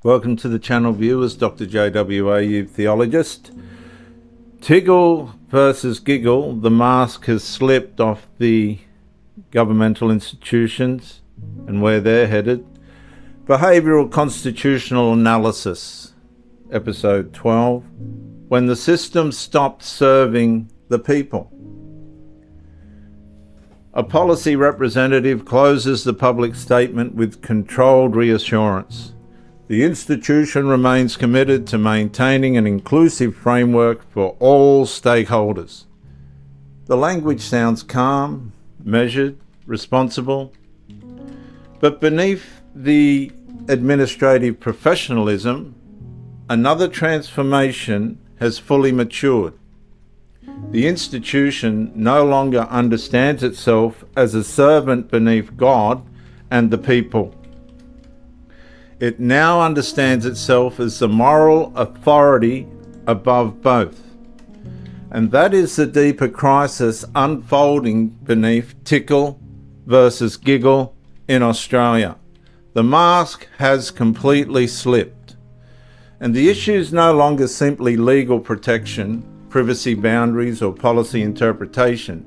Welcome to the channel, viewers. Dr. JWA, theologist. Tickle versus Giggle. The mask has slipped off the governmental institutions and where they're headed. Behavioural-constitutional analysis, episode 12. When the system stopped serving the people. A policy representative closes the public statement with controlled reassurance. The institution remains committed to maintaining an inclusive framework for all stakeholders. The language sounds calm, measured, responsible, but beneath the administrative professionalism, another transformation has fully matured. The institution no longer understands itself as a servant beneath God and the people. It now understands itself as the moral authority above both. And that is the deeper crisis unfolding beneath Tickle versus Giggle in Australia. The mask has completely slipped. And the issue is no longer simply legal protection, privacy boundaries, or policy interpretation.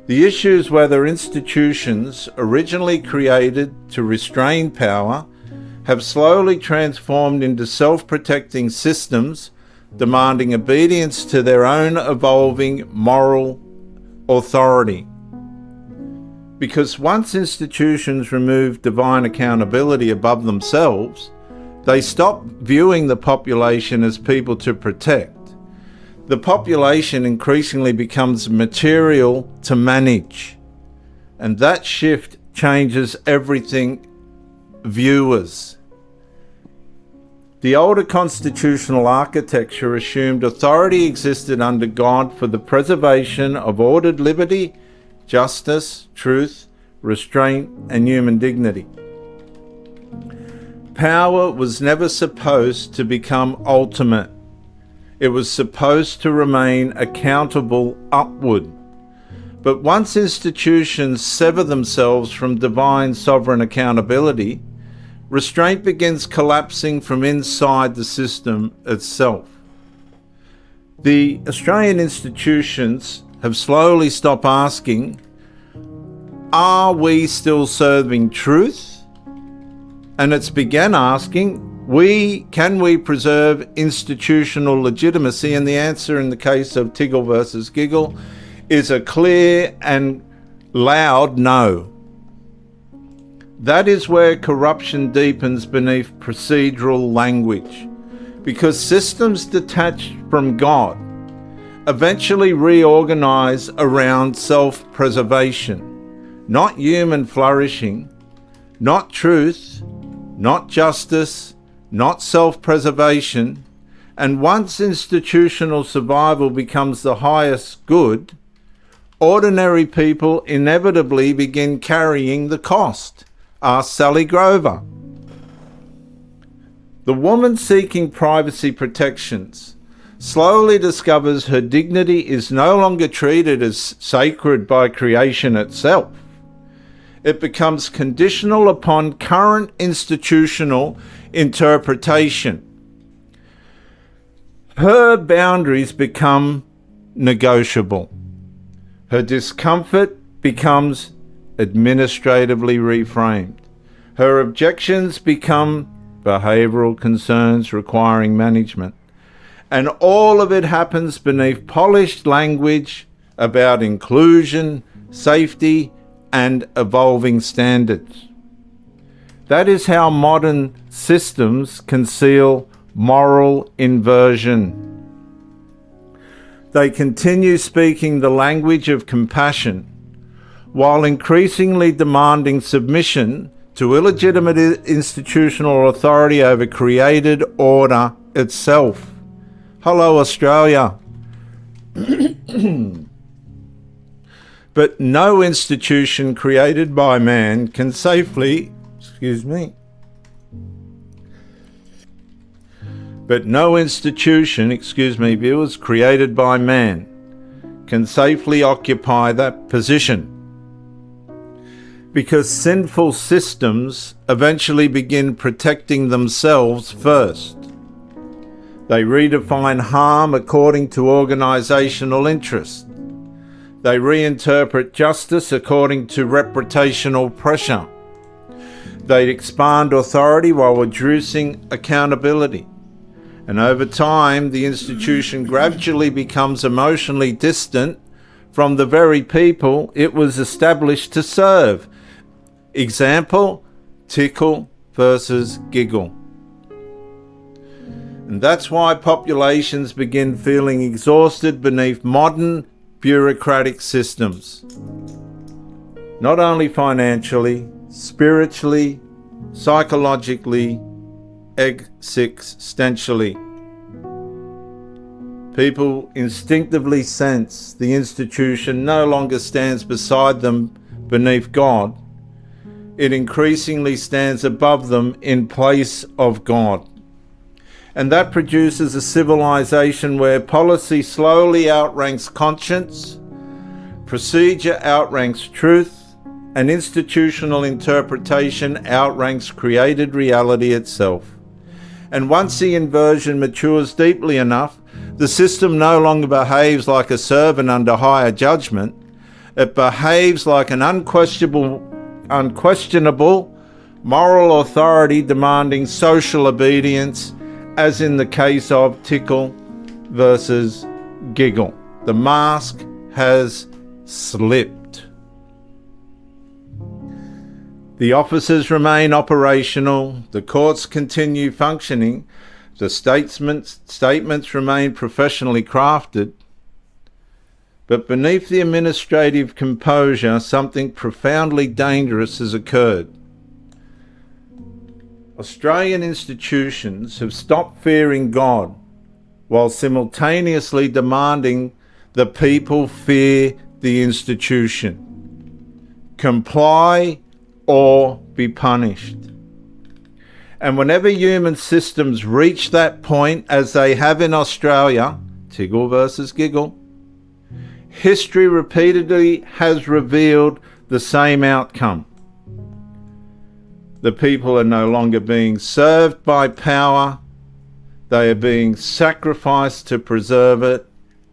The issue is whether institutions originally created to restrain power have slowly transformed into self-protecting systems demanding obedience to their own evolving moral authority. Because once institutions remove divine accountability above themselves, they stop viewing the population as people to protect. The population increasingly becomes material to manage. And that shift changes everything. Viewers. The older constitutional architecture assumed authority existed under God for the preservation of ordered liberty, justice, truth, restraint, and human dignity. Power was never supposed to become ultimate. It was supposed to remain accountable upward. But once institutions sever themselves from divine sovereign accountability, restraint begins collapsing from inside the system itself. The Australian institutions have slowly stopped asking, are we still serving truth? And it's began asking, can we preserve institutional legitimacy? And the answer in the case of Tickle versus Giggle is a clear and loud no. That is where corruption deepens beneath procedural language, because systems detached from God eventually reorganize around self-preservation, not human flourishing, not truth, not justice, not self-preservation. And once institutional survival becomes the highest good, ordinary people inevitably begin carrying the cost. Ask Sally Grover. The woman seeking privacy protections slowly discovers her dignity is no longer treated as sacred by creation itself. It becomes conditional upon current institutional interpretation. Her boundaries become negotiable. Her discomfort becomes administratively reframed. Her objections become behavioural concerns requiring management. And all of it happens beneath polished language about inclusion, safety, and evolving standards. That is how modern systems conceal moral inversion. They continue speaking the language of compassion, while increasingly demanding submission to illegitimate institutional authority over created order itself. Hello, Australia. But no institution created by man can safely, But no institution, viewers, created by man can safely occupy that position. because sinful systems eventually begin protecting themselves first. They redefine harm according to organisational interest. They reinterpret justice according to reputational pressure. They expand authority while reducing accountability. And over time, the institution gradually becomes emotionally distant from the very people it was established to serve. Example, Tickle versus Giggle. And that's why populations begin feeling exhausted beneath modern bureaucratic systems. Not only financially, spiritually, psychologically, existentially. People instinctively sense the institution no longer stands beside them beneath God. It increasingly stands above them in place of God. And that produces a civilization where policy slowly outranks conscience, procedure outranks truth, and institutional interpretation outranks created reality itself. And once the inversion matures deeply enough, the system no longer behaves like a servant under higher judgment. It behaves like an unquestionable moral authority demanding social obedience, as in the case of Tickle versus Giggle. The mask has slipped. The officers remain operational, the courts continue functioning, the statements remain professionally crafted, but beneath the administrative composure, something profoundly dangerous has occurred. Australian institutions have stopped fearing God while simultaneously demanding the people fear the institution. Comply or be punished. And whenever human systems reach that point, as they have in Australia, Tickle versus Giggle, history repeatedly has revealed the same outcome. The people are no longer being served by power, they are being sacrificed to preserve it,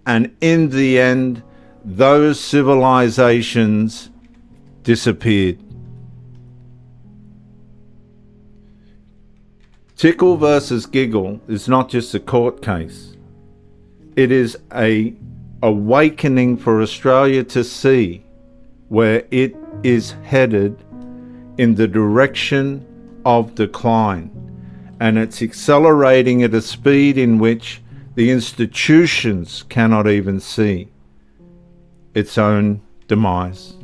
and in the end, those civilizations disappeared. Tickle versus Giggle is not just a court case. It is an awakening for Australia to see where it is headed in the direction of decline, and it's accelerating at a speed in which the institutions cannot even see its own demise.